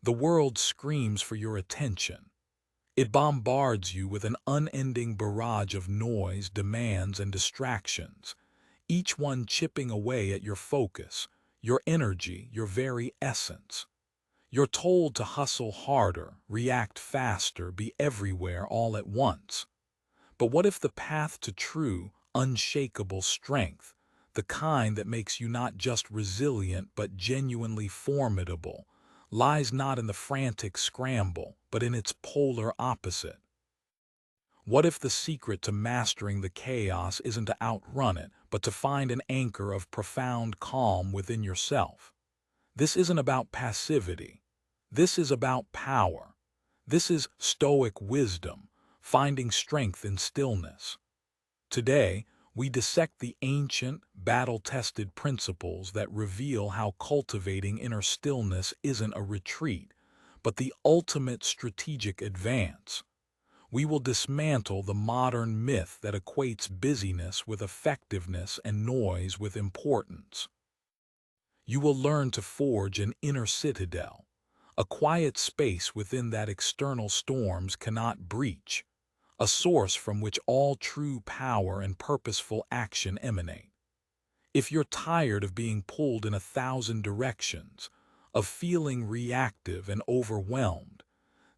The world screams for your attention. It bombards you with an unending barrage of noise, demands, and distractions, each one chipping away at your focus, your energy, your very essence. You're told to hustle harder, react faster, be everywhere all at once. But what if the path to true, unshakable strength, the kind that makes you not just resilient but genuinely formidable, lies not in the frantic scramble, but in its polar opposite? What if the secret to mastering the chaos isn't to outrun it, but to find an anchor of profound calm within yourself? This isn't about passivity. This is about power. This is Stoic wisdom, finding strength in stillness. Today, we dissect the ancient, battle-tested principles that reveal how cultivating inner stillness isn't a retreat, but the ultimate strategic advance. We will dismantle the modern myth that equates busyness with effectiveness and noise with importance. You will learn to forge an inner citadel, a quiet space within that external storms cannot breach, a source from which all true power and purposeful action emanate. If you're tired of being pulled in 1,000 directions, of feeling reactive and overwhelmed,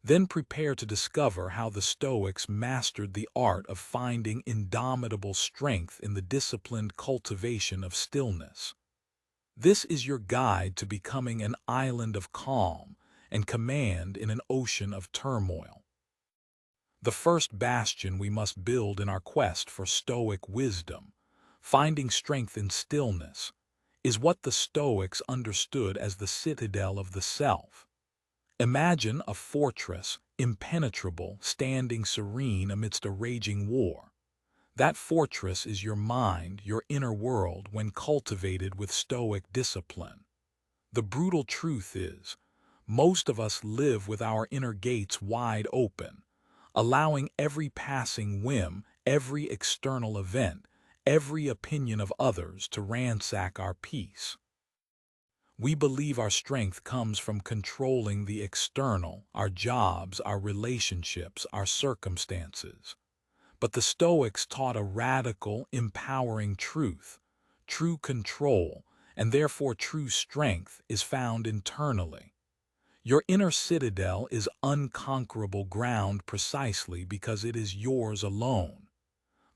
then prepare to discover how the Stoics mastered the art of finding indomitable strength in the disciplined cultivation of stillness. This is your guide to becoming an island of calm and command in an ocean of turmoil. The first bastion we must build in our quest for Stoic wisdom, finding strength in stillness, is what the Stoics understood as the citadel of the self. Imagine a fortress, impenetrable, standing serene amidst a raging war. That fortress is your mind, your inner world, when cultivated with Stoic discipline. The brutal truth is, most of us live with our inner gates wide open, allowing every passing whim, every external event, every opinion of others to ransack our peace. We believe our strength comes from controlling the external, our jobs, our relationships, our circumstances. But the Stoics taught a radical, empowering truth. True control, and therefore true strength, is found internally. Your inner citadel is unconquerable ground precisely because it is yours alone.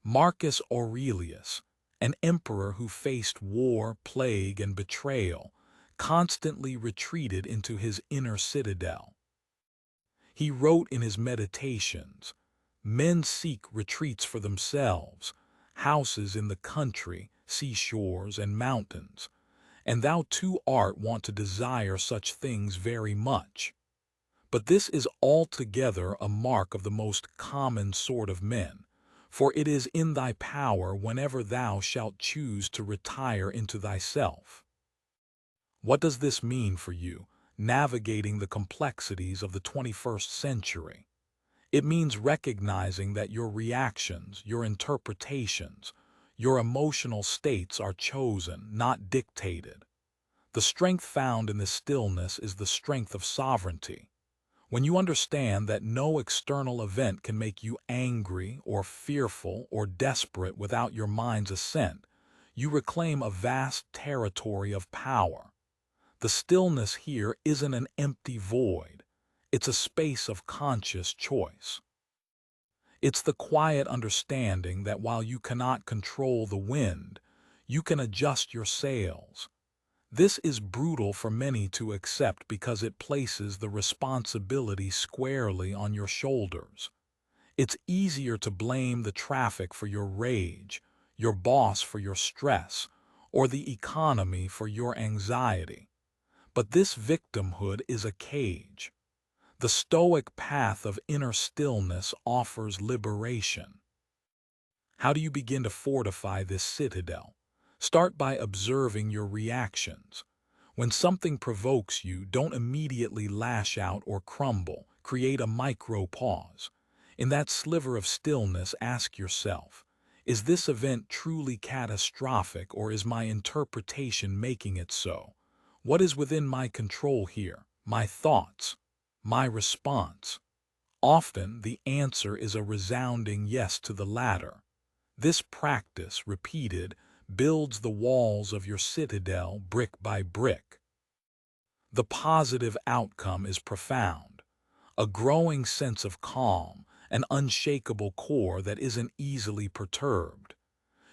Marcus Aurelius, an emperor who faced war, plague, and betrayal, constantly retreated into his inner citadel. He wrote in his meditations, "Men seek retreats for themselves, houses in the country, seashores, and mountains, and thou too art wont to desire such things very much. But this is altogether a mark of the most common sort of men, for it is in thy power whenever thou shalt choose to retire into thyself." What does this mean for you, navigating the complexities of the 21st century? It means recognizing that your reactions, your interpretations, your emotional states are chosen, not dictated. The strength found in this stillness is the strength of sovereignty. When you understand that no external event can make you angry or fearful or desperate without your mind's assent, you reclaim a vast territory of power. The stillness here isn't an empty void. It's a space of conscious choice. It's the quiet understanding that while you cannot control the wind, you can adjust your sails. This is brutal for many to accept because it places the responsibility squarely on your shoulders. It's easier to blame the traffic for your rage, your boss for your stress, or the economy for your anxiety. But this victimhood is a cage. The Stoic path of inner stillness offers liberation. How do you begin to fortify this citadel? Start by observing your reactions. When something provokes you, don't immediately lash out or crumble. Create a micro-pause. In that sliver of stillness, ask yourself, is this event truly catastrophic, or is my interpretation making it so? What is within my control here? My thoughts, my response? Often the answer is a resounding yes to the latter. This practice, repeated, builds the walls of your citadel brick by brick. The positive outcome is profound. A growing sense of calm, an unshakable core that isn't easily perturbed.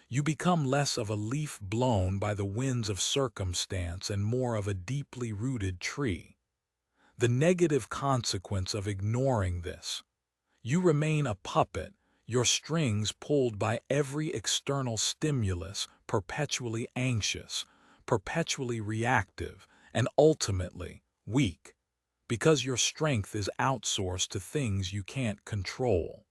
You become less of a leaf blown by the winds of circumstance and more of a deeply rooted tree. The negative consequence of ignoring this: you remain a puppet, your strings pulled by every external stimulus, perpetually anxious, perpetually reactive, and ultimately weak, because your strength is outsourced to things you can't control.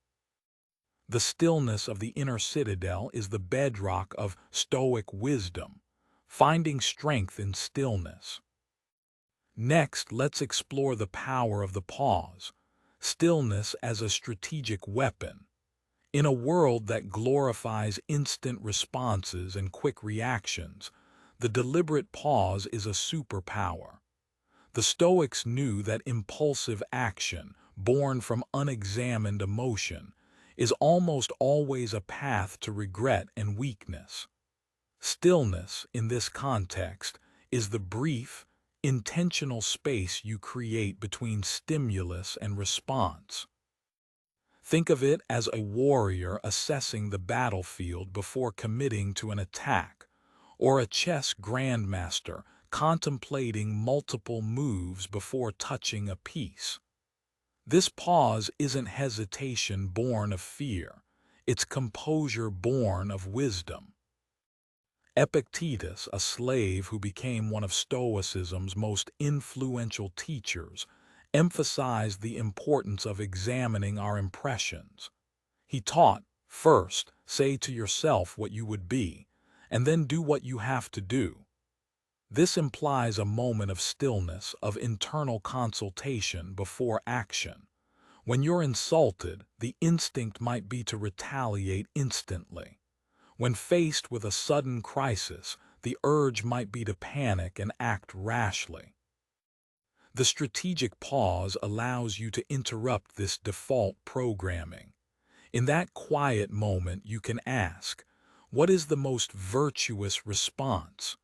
The stillness of the inner citadel is the bedrock of Stoic wisdom, finding strength in stillness. Next, let's explore the power of the pause, stillness as a strategic weapon. In a world that glorifies instant responses and quick reactions, the deliberate pause is a superpower. The Stoics knew that impulsive action, born from unexamined emotion, is almost always a path to regret and weakness. Stillness, in this context, is the brief, intentional space you create between stimulus and response. Think of it as a warrior assessing the battlefield before committing to an attack, or a chess grandmaster contemplating multiple moves before touching a piece. This pause isn't hesitation born of fear, it's composure born of wisdom. Epictetus, a slave who became one of Stoicism's most influential teachers, emphasized the importance of examining our impressions. He taught, first, say to yourself what you would be, and then do what you have to do. This implies a moment of stillness, of internal consultation before action. When you're insulted, the instinct might be to retaliate instantly. When faced with a sudden crisis, the urge might be to panic and act rashly. The strategic pause allows you to interrupt this default programming. In that quiet moment, you can ask, what is the most virtuous response?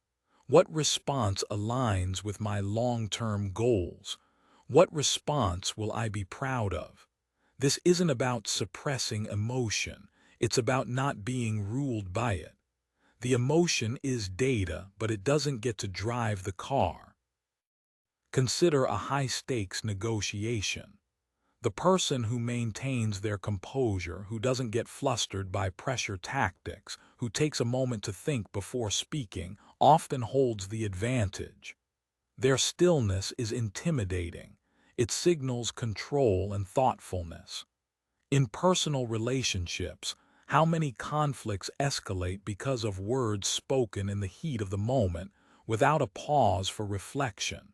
What response aligns with my long-term goals? What response will I be proud of? This isn't about suppressing emotion. It's about not being ruled by it. The emotion is data, but it doesn't get to drive the car. Consider a high-stakes negotiation. The person who maintains their composure, who doesn't get flustered by pressure tactics, who takes a moment to think before speaking, often holds the advantage. Their stillness is intimidating. It signals control and thoughtfulness. In personal relationships, how many conflicts escalate because of words spoken in the heat of the moment, without a pause for reflection?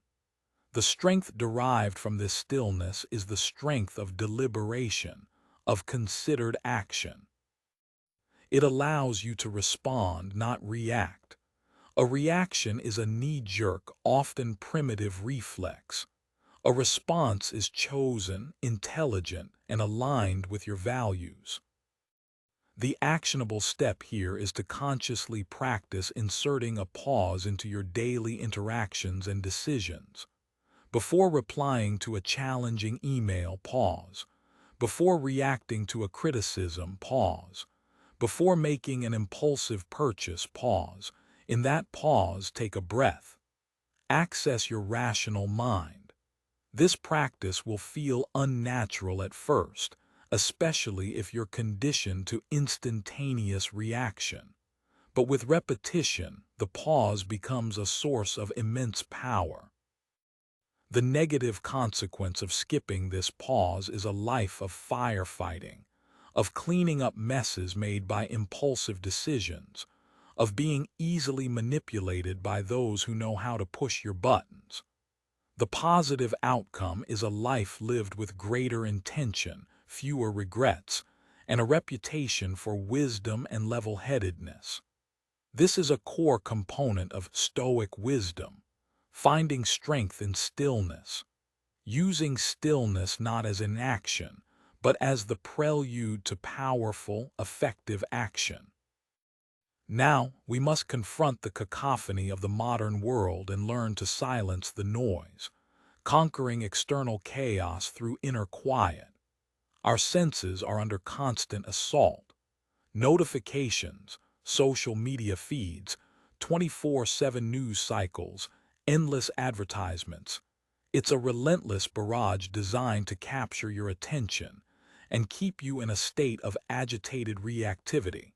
The strength derived from this stillness is the strength of deliberation, of considered action. It allows you to respond, not react. A reaction is a knee-jerk, often primitive reflex. A response is chosen, intelligent, and aligned with your values. The actionable step here is to consciously practice inserting a pause into your daily interactions and decisions. Before replying to a challenging email, pause. Before reacting to a criticism, pause. Before making an impulsive purchase, pause. In that pause, take a breath. Access your rational mind. This practice will feel unnatural at first, especially if you're conditioned to instantaneous reaction. But with repetition, the pause becomes a source of immense power. The negative consequence of skipping this pause is a life of firefighting, of cleaning up messes made by impulsive decisions, of being easily manipulated by those who know how to push your buttons. The positive outcome is a life lived with greater intention, fewer regrets, and a reputation for wisdom and level-headedness. This is a core component of Stoic wisdom, finding strength in stillness. using stillness not as inaction, but as the prelude to powerful, effective action. Now, we must confront the cacophony of the modern world and learn to silence the noise, conquering external chaos through inner quiet. Our senses are under constant assault. Notifications, social media feeds, 24/7 news cycles, endless advertisements. It's a relentless barrage designed to capture your attention and keep you in a state of agitated reactivity.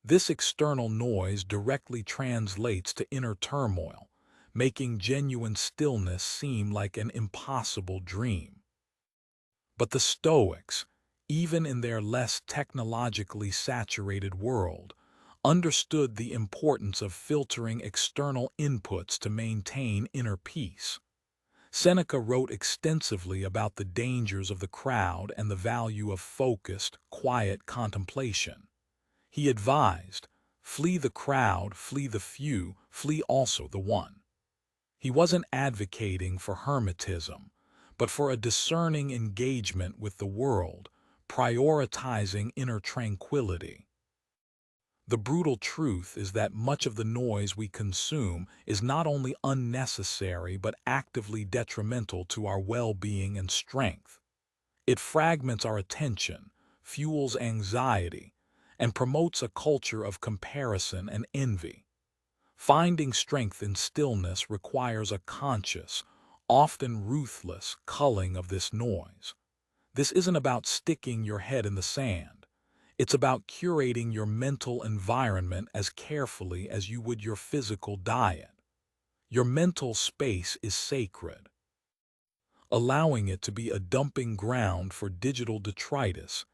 This external noise directly translates to inner turmoil, making genuine stillness seem like an impossible dream. But the Stoics, even in their less technologically saturated world, understood the importance of filtering external inputs to maintain inner peace. Seneca wrote extensively about the dangers of the crowd and the value of focused, quiet contemplation. He advised, "Flee the crowd, flee the few, flee also the one." He wasn't advocating for hermetism, but for a discerning engagement with the world, prioritizing inner tranquility. The brutal truth is that much of the noise we consume is not only unnecessary but actively detrimental to our well-being and strength. It fragments our attention, fuels anxiety, and promotes a culture of comparison and envy. Finding strength in stillness requires a conscious, often ruthless, culling of this noise. This isn't about sticking your head in the sand. It's about curating your mental environment as carefully as you would your physical diet. Your mental space is sacred. Allowing it to be a dumping ground for digital detritus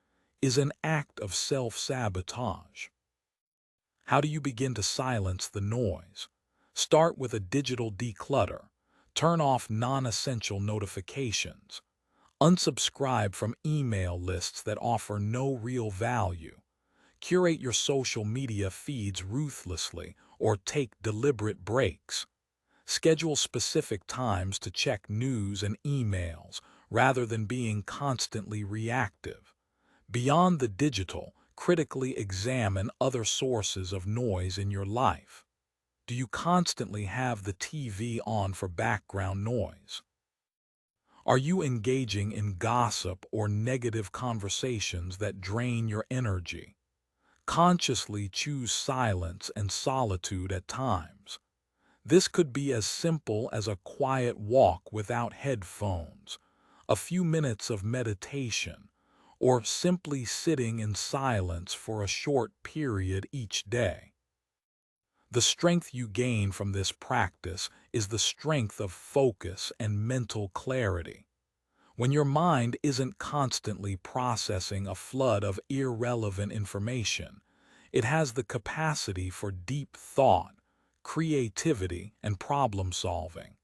is an act of self-sabotage. How do you begin to silence the noise? Start with a digital declutter. Turn off non-essential notifications. Unsubscribe from email lists that offer no real value. Curate your social media feeds ruthlessly or take deliberate breaks. Schedule specific times to check news and emails rather than being constantly reactive. Beyond the digital, critically examine other sources of noise in your life. Do you constantly have the TV on for background noise? Are you engaging in gossip or negative conversations that drain your energy? Consciously choose silence and solitude at times. This could be as simple as a quiet walk without headphones, a few minutes of meditation, or simply sitting in silence for a short period each day. The strength you gain from this practice is the strength of focus and mental clarity. When your mind isn't constantly processing a flood of irrelevant information, it has the capacity for deep thought, creativity, and problem solving.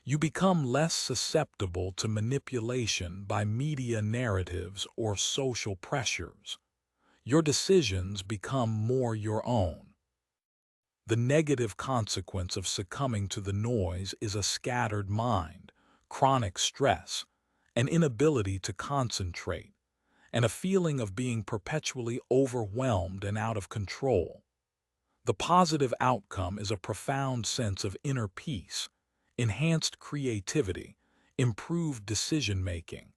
You become less susceptible to manipulation by media narratives or social pressures. Your decisions become more your own. The negative consequence of succumbing to the noise is a scattered mind, chronic stress, an inability to concentrate, and a feeling of being perpetually overwhelmed and out of control. The positive outcome is a profound sense of inner peace, enhanced creativity, improved decision-making,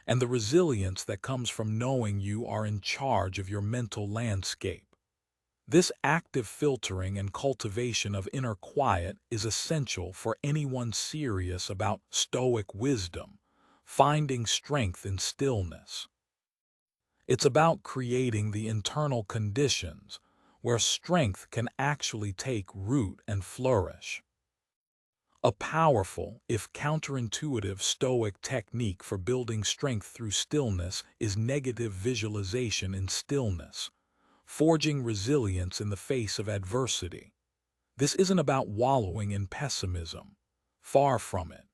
and the resilience that comes from knowing you are in charge of your mental landscape. This active filtering and cultivation of inner quiet is essential for anyone serious about Stoic wisdom, finding strength in stillness. It's about creating the internal conditions where strength can actually take root and flourish. A powerful, if counterintuitive Stoic technique for building strength through stillness is negative visualization in stillness, forging resilience in the face of adversity. This isn't about wallowing in pessimism. Far from it.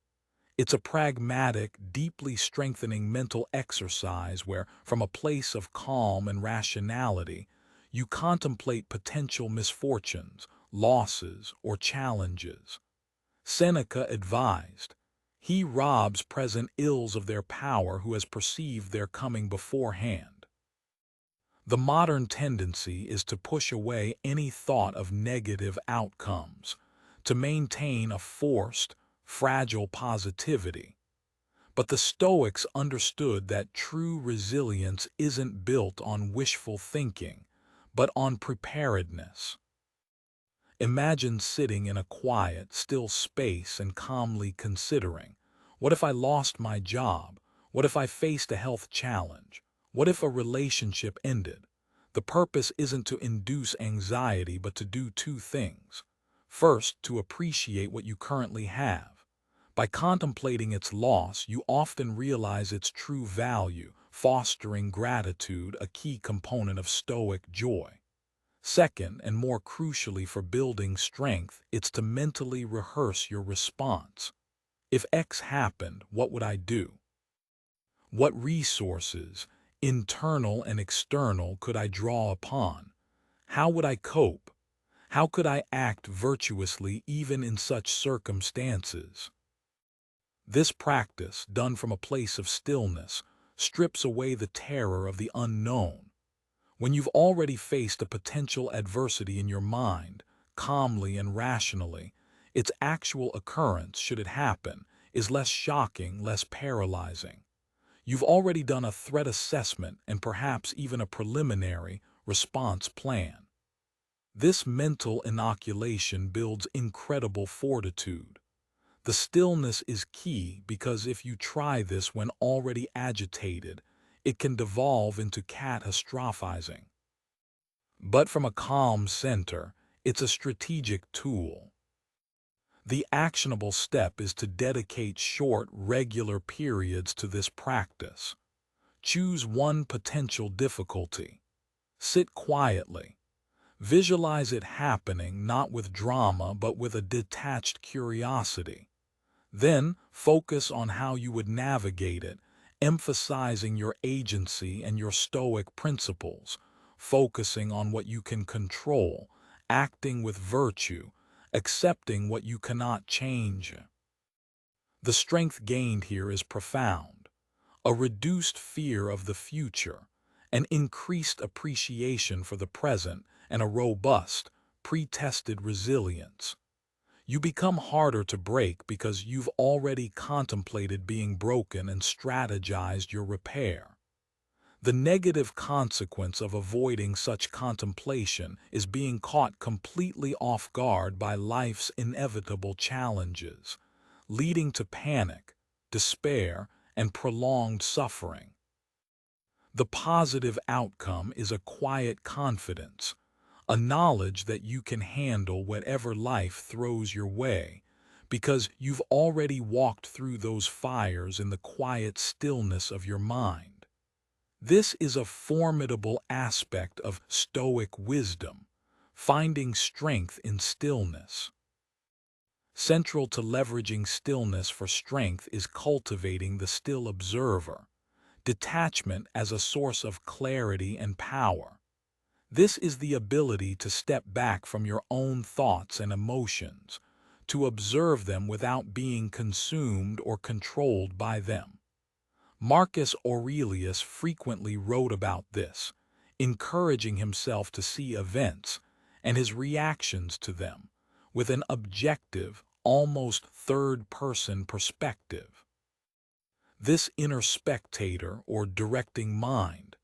It's a pragmatic, deeply strengthening mental exercise where, from a place of calm and rationality, you contemplate potential misfortunes, losses, or challenges. Seneca advised, He robs present ills of their power who has perceived their coming beforehand. The modern tendency is to push away any thought of negative outcomes, to maintain a forced, fragile positivity. But the Stoics understood that true resilience isn't built on wishful thinking, but on preparedness. Imagine sitting in a quiet, still space and calmly considering, what if I lost my job? What if I faced a health challenge? What if a relationship ended? The purpose isn't to induce anxiety, but to do two things. First, to appreciate what you currently have. By contemplating its loss, you often realize its true value, fostering gratitude, a key component of Stoic joy. Second, and more crucially for building strength, it's to mentally rehearse your response. If X happened, what would I do? What resources, internal and external, could I draw upon? How would I cope? How could I act virtuously even in such circumstances? This practice, done from a place of stillness, strips away the terror of the unknown. When you've already faced a potential adversity in your mind, calmly and rationally, its actual occurrence, should it happen, is less shocking, less paralyzing. You've already done a threat assessment and perhaps even a preliminary response plan. This mental inoculation builds incredible fortitude. The stillness is key because if you try this when already agitated, it can devolve into catastrophizing. But from a calm center, it's a strategic tool. The actionable step is to dedicate short, regular periods to this practice. Choose one potential difficulty. Sit quietly. Visualize it happening, not with drama, but with a detached curiosity. Then focus on how you would navigate it, emphasizing your agency and your Stoic principles, focusing on what you can control, acting with virtue, accepting what you cannot change. The strength gained here is profound. A reduced fear of the future, an increased appreciation for the present, and a robust, pre-tested resilience. You become harder to break because you've already contemplated being broken and strategized your repair. The negative consequence of avoiding such contemplation is being caught completely off guard by life's inevitable challenges, leading to panic, despair, and prolonged suffering. The positive outcome is a quiet confidence, a knowledge that you can handle whatever life throws your way, because you've already walked through those fires in the quiet stillness of your mind. This is a formidable aspect of Stoic wisdom, finding strength in stillness. Central to leveraging stillness for strength is cultivating the still observer, detachment as a source of clarity and power. This is the ability to step back from your own thoughts and emotions, to observe them without being consumed or controlled by them. Marcus Aurelius frequently wrote about this, encouraging himself to see events and his reactions to them with an objective, almost third-person perspective. This inner spectator or directing mind,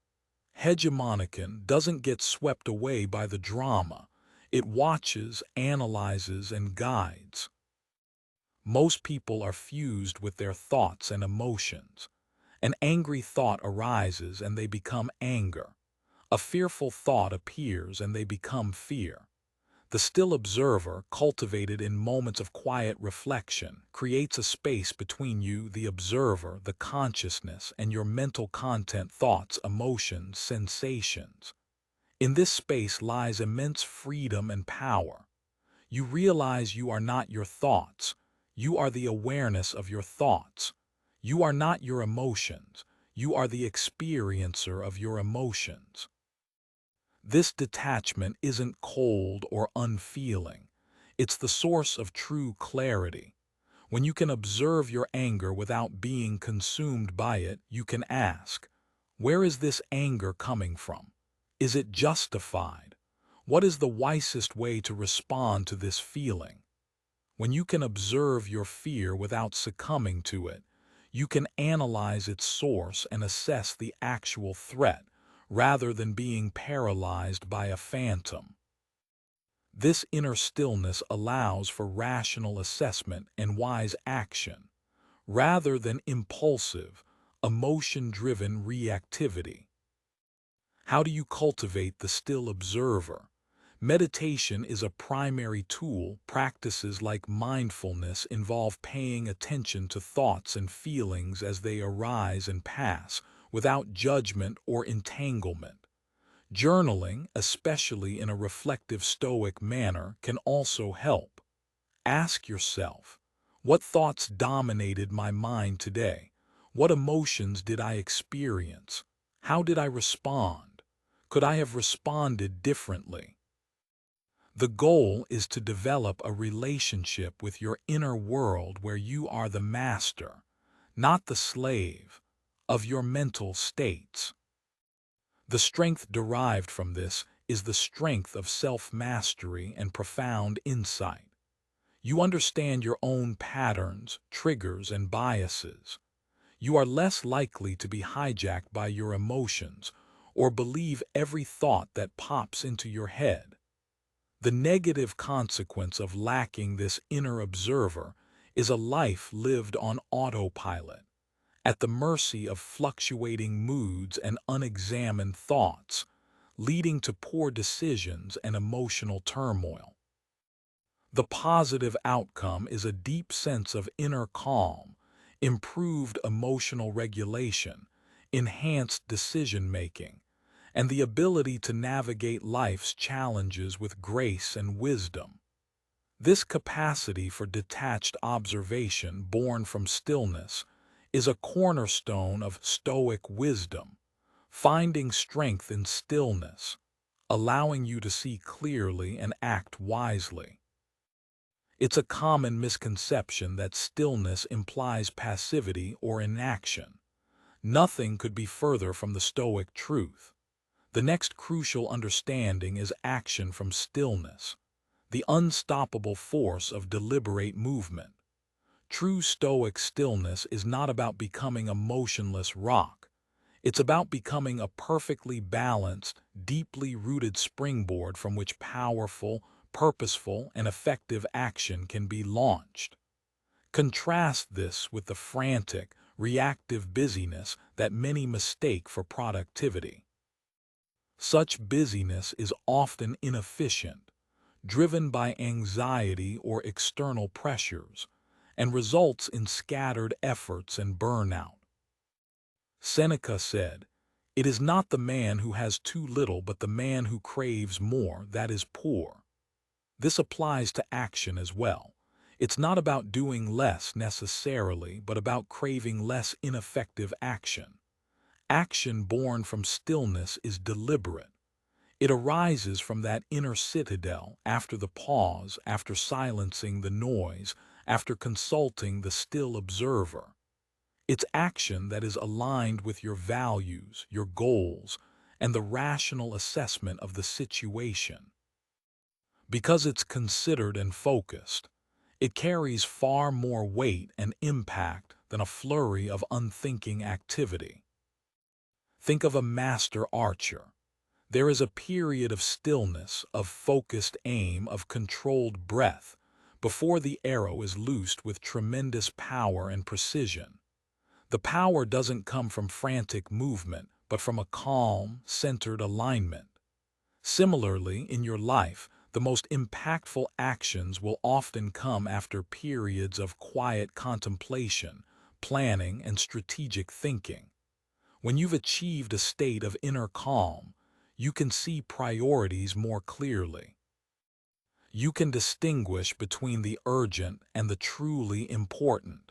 hegemonican, doesn't get swept away by the drama. It watches, analyzes, and guides. Most people are fused with their thoughts and emotions. An angry thought arises and they become anger. A fearful thought appears and they become fear. The still observer, cultivated in moments of quiet reflection, creates a space between you, the observer, the consciousness, and your mental content, thoughts, emotions, sensations. In this space lies immense freedom and power. You realize you are not your thoughts. You are the awareness of your thoughts. You are not your emotions. You are the experiencer of your emotions. This detachment isn't cold or unfeeling. It's the source of true clarity. When you can observe your anger without being consumed by it, you can ask, where is this anger coming from? Is it justified? What is the wisest way to respond to this feeling? When you can observe your fear without succumbing to it, you can analyze its source and assess the actual threat, rather than being paralyzed by a phantom. This inner stillness allows for rational assessment and wise action, rather than impulsive, emotion-driven reactivity. How do you cultivate the still observer? Meditation is a primary tool. Practices like mindfulness involve paying attention to thoughts and feelings as they arise and pass, without judgment or entanglement. Journaling, especially in a reflective Stoic manner, can also help. Ask yourself, what thoughts dominated my mind today? What emotions did I experience? How did I respond? Could I have responded differently? The goal is to develop a relationship with your inner world where you are the master, not the slave, of your mental states. The strength derived from this is the strength of self-mastery and profound insight. You understand your own patterns, triggers, and biases. You are less likely to be hijacked by your emotions or believe every thought that pops into your head. The negative consequence of lacking this inner observer is a life lived on autopilot, at the mercy of fluctuating moods and unexamined thoughts, leading to poor decisions and emotional turmoil. The positive outcome is a deep sense of inner calm, improved emotional regulation, enhanced decision-making, and the ability to navigate life's challenges with grace and wisdom. This capacity for detached observation born from stillness is a cornerstone of Stoic wisdom, finding strength in stillness, allowing you to see clearly and act wisely. It's a common misconception that stillness implies passivity or inaction. Nothing could be further from the Stoic truth. The next crucial understanding is action from stillness, the unstoppable force of deliberate movement. True Stoic stillness is not about becoming a motionless rock. It's about becoming a perfectly balanced, deeply rooted springboard from which powerful, purposeful, and effective action can be launched. Contrast this with the frantic, reactive busyness that many mistake for productivity. Such busyness is often inefficient, driven by anxiety or external pressures, and results in scattered efforts and burnout. Seneca said, "It is not the man who has too little but the man who craves more that is poor." This applies to action as well. It's not about doing less necessarily, but about craving less ineffective action. Action born from stillness is deliberate. It arises from that inner citadel after the pause, after silencing the noise, after consulting the still observer. It's action that is aligned with your values, your goals, and the rational assessment of the situation. Because it's considered and focused, it carries far more weight and impact than a flurry of unthinking activity. Think of a master archer. There is a period of stillness, of focused aim, of controlled breath, before the arrow is loosed with tremendous power and precision. The power doesn't come from frantic movement, but from a calm, centered alignment. Similarly, in your life, the most impactful actions will often come after periods of quiet contemplation, planning, and strategic thinking. When you've achieved a state of inner calm, you can see priorities more clearly. You can distinguish between the urgent and the truly important.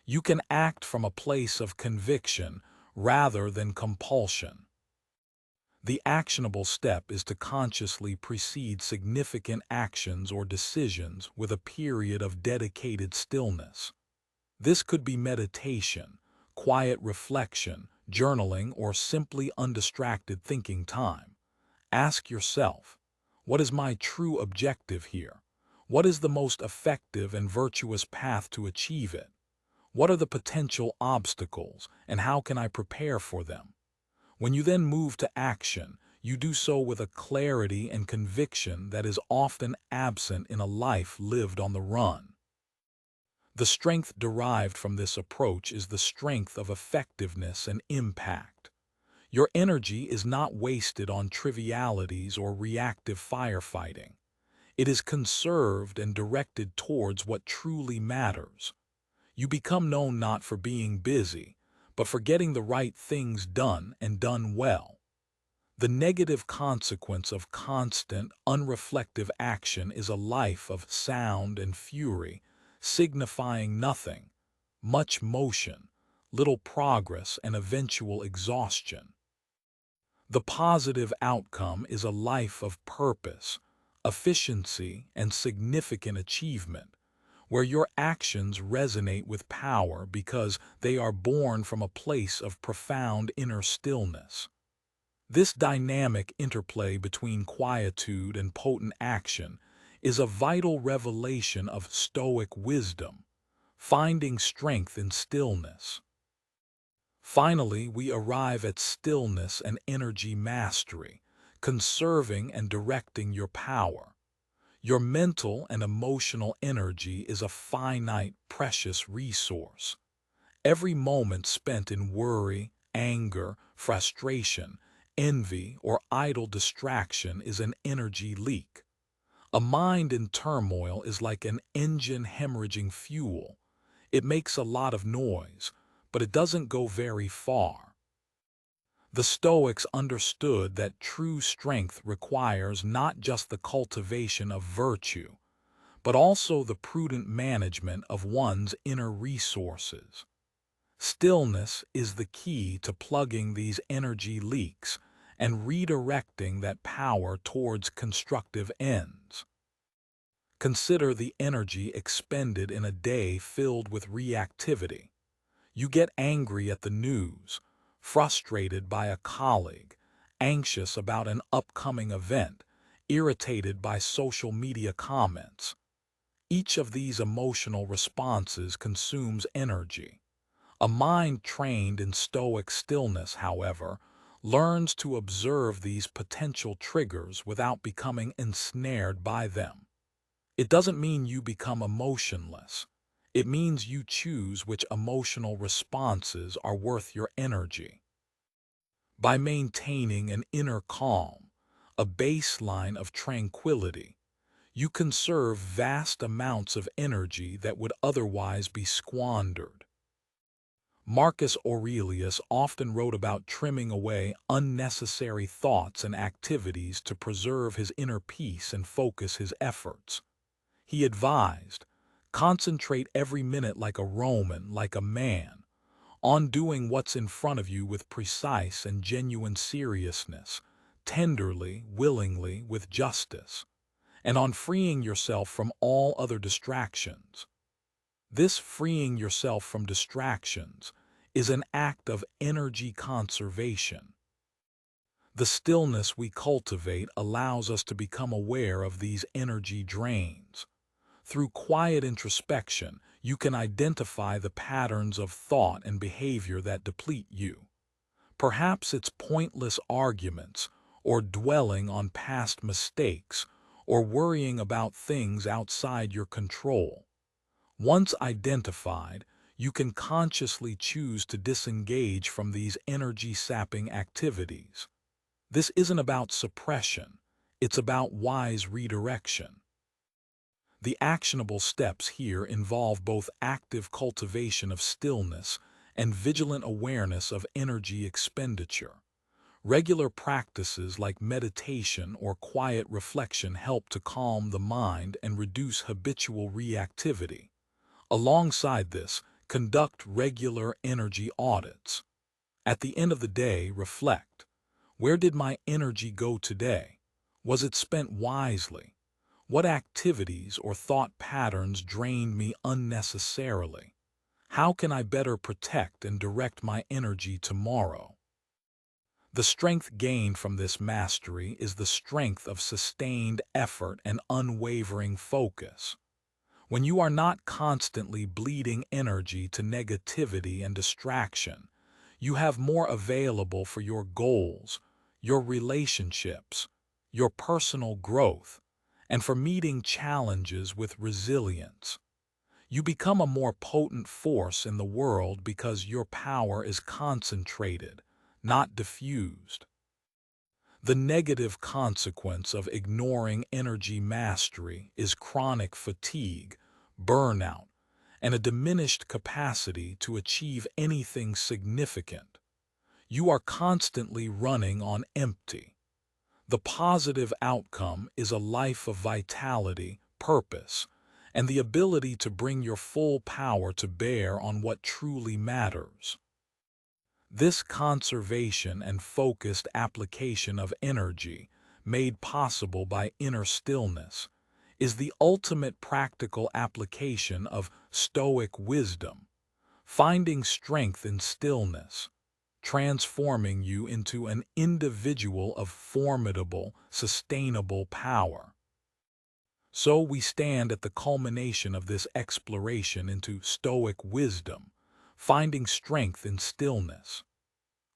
You can act from a place of conviction rather than compulsion. The actionable step is to consciously precede significant actions or decisions with a period of dedicated stillness. This could be meditation, quiet reflection, journaling, or simply undistracted thinking time. Ask yourself, what is my true objective here? What is the most effective and virtuous path to achieve it? What are the potential obstacles, and how can I prepare for them? When you then move to action, you do so with a clarity and conviction that is often absent in a life lived on the run. The strength derived from this approach is the strength of effectiveness and impact. Your energy is not wasted on trivialities or reactive firefighting. It is conserved and directed towards what truly matters. You become known not for being busy, but for getting the right things done and done well. The negative consequence of constant, unreflective action is a life of sound and fury, signifying nothing, much motion, little progress, and eventual exhaustion. The positive outcome is a life of purpose, efficiency, and significant achievement, where your actions resonate with power because they are born from a place of profound inner stillness. This dynamic interplay between quietude and potent action is a vital revelation of Stoic wisdom, finding strength in stillness. Finally, we arrive at stillness and energy mastery, conserving and directing your power. Your mental and emotional energy is a finite, precious resource. Every moment spent in worry, anger, frustration, envy, or idle distraction is an energy leak. A mind in turmoil is like an engine hemorrhaging fuel. It makes a lot of noise, but it doesn't go very far. The Stoics understood that true strength requires not just the cultivation of virtue, but also the prudent management of one's inner resources. Stillness is the key to plugging these energy leaks and redirecting that power towards constructive ends. Consider the energy expended in a day filled with reactivity. You get angry at the news, frustrated by a colleague, anxious about an upcoming event, irritated by social media comments. Each of these emotional responses consumes energy. A mind trained in Stoic stillness, however, learns to observe these potential triggers without becoming ensnared by them. It doesn't mean you become emotionless. It means you choose which emotional responses are worth your energy. By maintaining an inner calm, a baseline of tranquility, you conserve vast amounts of energy that would otherwise be squandered. Marcus Aurelius often wrote about trimming away unnecessary thoughts and activities to preserve his inner peace and focus his efforts. He advised, concentrate every minute like a Roman, like a man, on doing what's in front of you with precise and genuine seriousness, tenderly, willingly, with justice, and on freeing yourself from all other distractions. This freeing yourself from distractions is an act of energy conservation. The stillness we cultivate allows us to become aware of these energy drains. Through quiet introspection, you can identify the patterns of thought and behavior that deplete you. Perhaps it's pointless arguments, or dwelling on past mistakes, or worrying about things outside your control. Once identified, you can consciously choose to disengage from these energy-sapping activities. This isn't about suppression, it's about wise redirection. The actionable steps here involve both active cultivation of stillness and vigilant awareness of energy expenditure. Regular practices like meditation or quiet reflection help to calm the mind and reduce habitual reactivity. Alongside this, conduct regular energy audits. At the end of the day, reflect. Where did my energy go today? Was it spent wisely? What activities or thought patterns drained me unnecessarily? How can I better protect and direct my energy tomorrow? The strength gained from this mastery is the strength of sustained effort and unwavering focus. When you are not constantly bleeding energy to negativity and distraction, you have more available for your goals, your relationships, your personal growth, and for meeting challenges with resilience. You become a more potent force in the world because your power is concentrated, not diffused. The negative consequence of ignoring energy mastery is chronic fatigue, burnout, and a diminished capacity to achieve anything significant. You are constantly running on empty. The positive outcome is a life of vitality, purpose, and the ability to bring your full power to bear on what truly matters. This conservation and focused application of energy, made possible by inner stillness, is the ultimate practical application of Stoic wisdom, finding strength in stillness, transforming you into an individual of formidable, sustainable power. So we stand at the culmination of this exploration into Stoic wisdom, finding strength in stillness.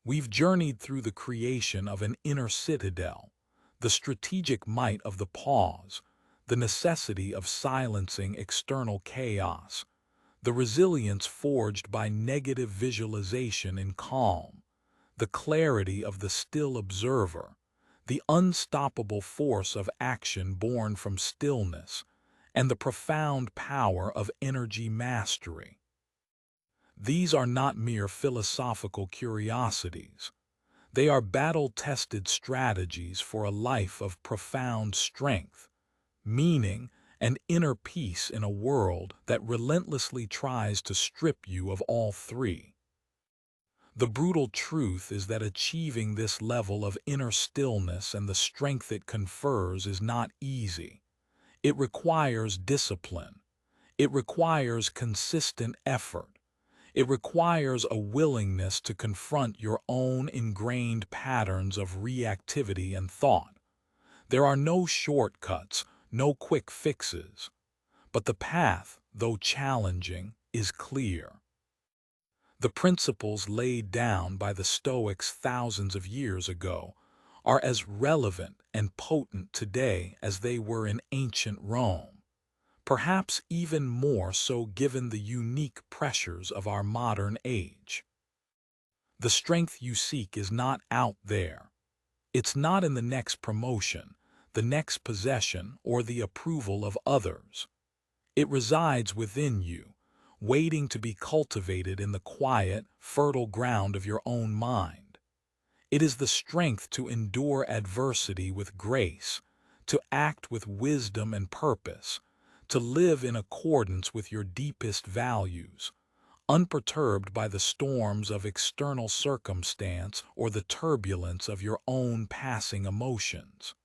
We've journeyed through the creation of an inner citadel, the strategic might of the pause, the necessity of silencing external chaos, the resilience forged by negative visualization in calm, the clarity of the still observer, the unstoppable force of action born from stillness, and the profound power of energy mastery. These are not mere philosophical curiosities. They are battle-tested strategies for a life of profound strength, meaning, and inner peace in a world that relentlessly tries to strip you of all three. The brutal truth is that achieving this level of inner stillness and the strength it confers is not easy. It requires discipline. It requires consistent effort. It requires a willingness to confront your own ingrained patterns of reactivity and thought. There are no shortcuts, no quick fixes. But the path, though challenging, is clear. The principles laid down by the Stoics thousands of years ago are as relevant and potent today as they were in ancient Rome, perhaps even more so given the unique pressures of our modern age. The strength you seek is not out there. It's not in the next promotion, the next possession, or the approval of others. It resides within you, waiting to be cultivated in the quiet, fertile ground of your own mind. It is the strength to endure adversity with grace, to act with wisdom and purpose, to live in accordance with your deepest values, unperturbed by the storms of external circumstance or the turbulence of your own passing emotions.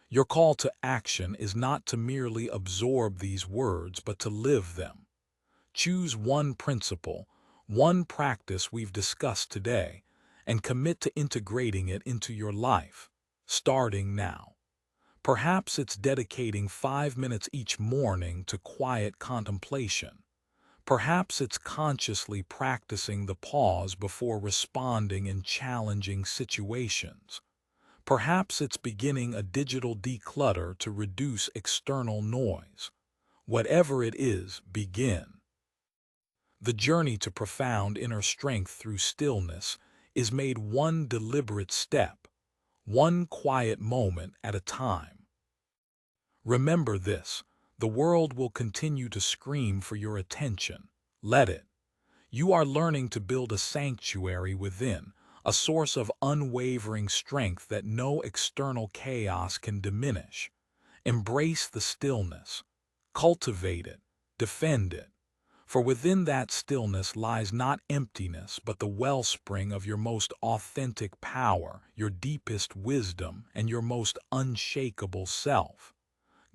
Your call to action is not to merely absorb these words, but to live them. Choose one principle, one practice we've discussed today, and commit to integrating it into your life, starting now. Perhaps it's dedicating 5 minutes each morning to quiet contemplation. Perhaps it's consciously practicing the pause before responding in challenging situations. Perhaps it's beginning a digital declutter to reduce external noise. Whatever it is, begin. The journey to profound inner strength through stillness is made one deliberate step, one quiet moment at a time. Remember this, the world will continue to scream for your attention. Let it. You are learning to build a sanctuary within, a source of unwavering strength that no external chaos can diminish. Embrace the stillness. Cultivate it. Defend it. For within that stillness lies not emptiness, but the wellspring of your most authentic power, your deepest wisdom, and your most unshakable self.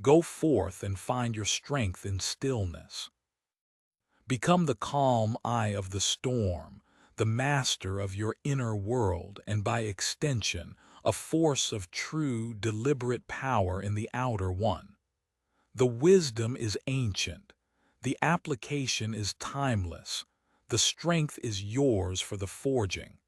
Go forth and find your strength in stillness. Become the calm eye of the storm, the master of your inner world, and by extension, a force of true, deliberate power in the outer one. The wisdom is ancient, the application is timeless, the strength is yours for the forging,